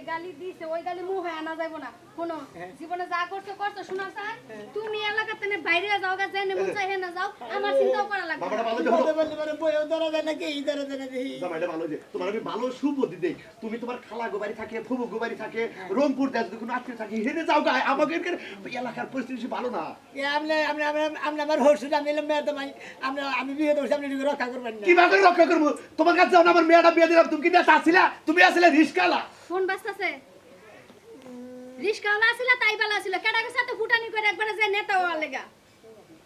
গালি দিছে ওই গালি মুখ হয় আনা যাইব না শোনো জীবনে যা করছো করছো শোনা স্যার তুমি এলাকাতে বাইরে যাও গা যাই মন চাই না যাও আমার চিন্তাও করা লাগবে বাবাটা ভালো যে বলতে পারে বই ধরা যায় নাকি এই ধরা যায় না দেখি জামাইটা ভালো যে তোমার আমি ভালো সুবুদ্ধি দেই তুমি তোমার খালা গোবাড়ি থাকে ফুবু গোবাড়ি থাকে রংপুর দেশ যদি কোনো আত্মীয় থাকে হেরে যাও গা আমাকে এলাকার পরিস্থিতি ভালো না আমরা আমার হরসুল আমি এলাম মেয়ে তোমায় আমি বিয়ে করছি আপনি রক্ষা করবেন না কি ভাবে রক্ষা করবো তোমার কাছে যাও না আমার মেয়েটা বিয়ে দিলাম তুমি কি নেতা ছিলা তুমি আসলে রিস্কালা ফোন বাজতাছে রিস্কাওয়ালা ছিলা তাই বালা ছিল কেডাকে সাথে ফুটানি করে একবারে যে নেতা হওয়ার লাগা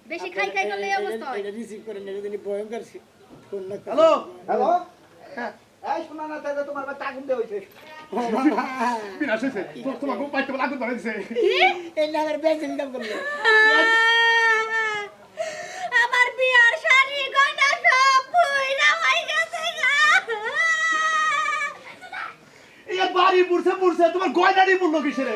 বেশি খাই খাই করলে এই অবস্থা হয় এটা রিসিভ করে নেবে যদি ভয়ঙ্কর ফোন না হ্যালো হ্যালো এই শোনা না তাহলে তোমার বাচ্চা আগুন দিয়ে হইছে বিনাশ হয়েছে তোমাকে পাইতে বলে আগুন ধরে দিছে এই নামের ব্যাংক ইনকাম করলে আমার বিয়ার শাড়ি গয়না সব পুইরা হই গেছে গা এই বাড়ি পুরছে পুরছে তোমার গয়নাড়ি বললো কিসের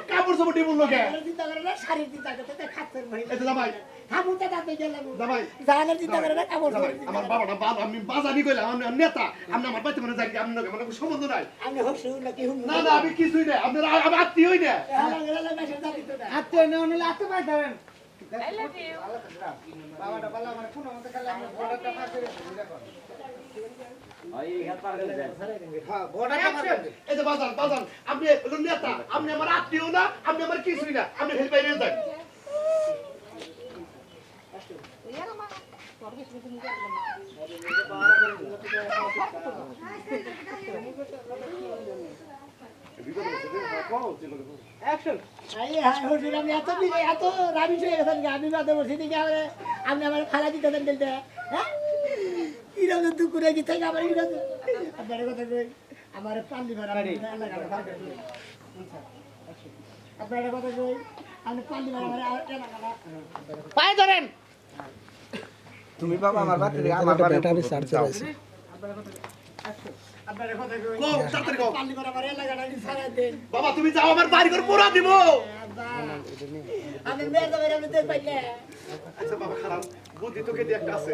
কাপড় চোপড়ি বললো কে চিন্তা করে না শাড়ি চিন্তা করতে খাচ্ছেন ভাই এই তো জামাই হামুতে দাঁতে গেলাম জামাই জানার চিন্তা করে না কাপড় আমার বাবাটা বাবা আমি বাজানি কইলাম আমি নেতা আমি আমার বাড়িতে মানে যাই আমি মানে কোনো সম্বন্ধ নাই আমি হরসুল নাকি হুম না না আমি কিছুই না আপনার আমি আত্মীয় হই না আত্মীয় না হলে আত্মীয় পাই ধরেন বাবাটা বললা আমার ফোন মতে খালি আমরা বড়টা পার করে দেখো এই হেল্প পার করে দেন হ্যাঁ বড়টা পার করে এই যে বাজান বাজান আপনি হলো নেতা আপনি আমার আত্মীয় না আপনি আমার কিছুই না আপনি হেল্প বাইরে যান অ্যাকশন আমি এত রাবিশ হয়ে গেছেন আমি বাদে বসে দিকে আপনি আমার খালা দিতে দেন বলতে হ্যাঁ কিরকম দুপুরে কি থেকে আমার আপনার কথা কই আমার পাল্লি ভাড়া আপনার কথা কই আমি পাল্লি ভাড়া পায়ে ধরেন তুমি বাবা আমার বাড়ি থেকে আমার বাড়ি ব্যাটারি চার্জ আছে আপনার কথা কই কও তাড়াতাড়ি কও পাল্লি ভাড়া আমার এলাকাটা সারা দেন বাবা তুমি যাও আমার বাড়ি ঘর পুরা দিব আমি মেয়ের দাবার আমি দেখ পাইলে আচ্ছা বাবা খারাপ বুদ্ধি তোকে দিয়ে একটা আছে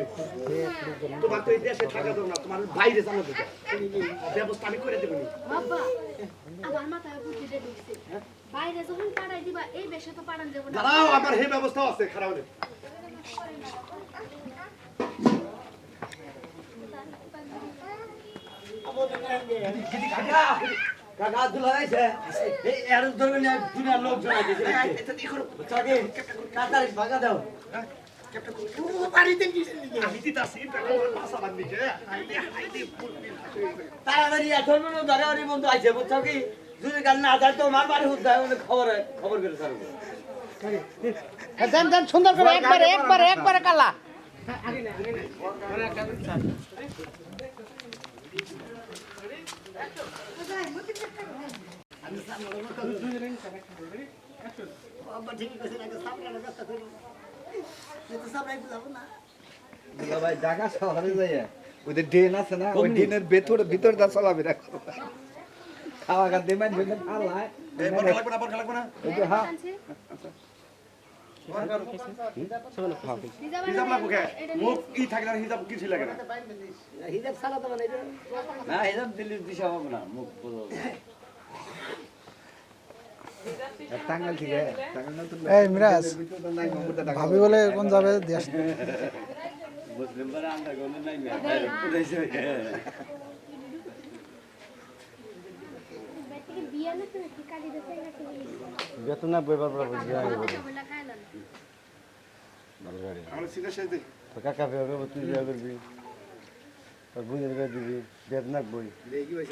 তোমার তো এই দেশে থাকা দাও না তোমার বাইরে জানা দেবো ব্যবস্থা আমি করে দেবো বাবা আমার মাথায় বুদ্ধি দিয়ে ঢুকছে বাইরে যখন পাড়াই দিবা এই বেশে তো পাড়ান যাব না দাঁড়াও আমার হে ব্যবস্থা আছে খারাপ হলে কাকা দুলা আইছে এই এর ধরবে না দুনিয়ার লোক জড়াই দিছে এটা দেখো চাকে কাতারি ভাগা দাও বাড়িতে কিছু আমি দিতাছি পাসা বান্ধি কে আইডি তাড়াতাড়ি ধরবে না ধরে বন্ধু আইছে বুঝছো কি যদি গান না যায় তো মার বাড়ি হুদ খবর খবর করে ছাড়বো দেন দেন সুন্দর করে একবারে কালা ভাই ঢাকা শহরে যাই ওদের ড্রেন আছে না ওই ড্রেনের ভিতর দা চলাফেরা করো খাওয়া খাদ্য দেবেন যেখানে খাওয়ায় এই বড় লাগবে না বড় লাগবে না ওই যে হ্যাঁ হিজাব লাগবে কে মুখ ই থাকে না হিজাব কিছু লাগে না হিজাব সালা তো বানাইবে না এসব দিল্লির দিশা হবে না মুখ পুরো টাঙ্গাল ঠিক আছে টাঙ্গাল না তো এই মিরাজ ভাবি বলে কোন যাবে দেশ মুসলিম বারে আমরা কোন নাই মেয়ে পুরাইছে বিয়া না তো কি কালি দেখাই না বেতন না বইবার পর বুঝি আগে বলি বলা খাইলাম ভালো গাড়ি আমরা সিধা শেষ দেই তো কাকা বেরো তুই যা করবি আর বুঝে করে দিবি বেতন না বই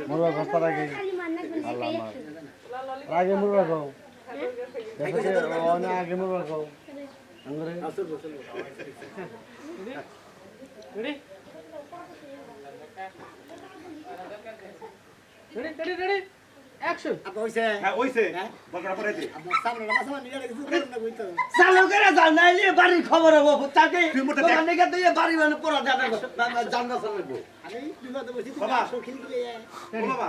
মরবা ভাস্তার আগে খালি মান্না গুলি আল্লাহ আমার আগে মরবা খাও দেখো অনেক আগে মরবা খাও আঙ্গুরে রেডি অ্যাকশন আপা হইছে হ্যাঁ ওইছে বড় করে দে আপনার সামনে মাসা নিয়ে কিছু করুন না কইতো চালু করে জানাইলে বাড়ির খবর হবো তাকে তুই মোটা দেখ। দোকানে গিয়ে দিয়ে বাড়ি মানে পড়া যাবে জানবা চালাবো আমি বিপদে বসি তুমি বাবা। আসো খিল গিয়ে ও বাবা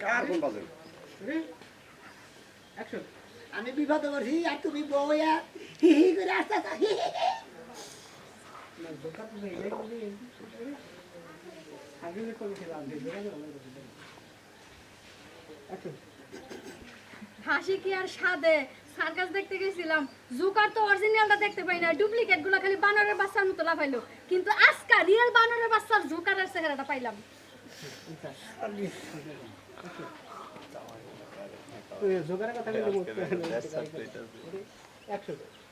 কার ফোন বাজে অ্যাকশন আমি বিপদে বসি আর তুমি বউয়া হি হি করে আসতা হি হি না দোকান নেই আগে কই খেলাম হাসি কি আর সাদে সার্কাস দেখতে গেছিলাম জোকার তো অরিজিনালটা দেখতে পাই না ডুপ্লিকেট গুলো খালি বানরের বাচ্চার মতো লাফাইলো কিন্তু আজকা রিয়েল বানরের বাচ্চার জোকারের চেহারাটা পাইলাম জোগাড়ের কথা বলতে 100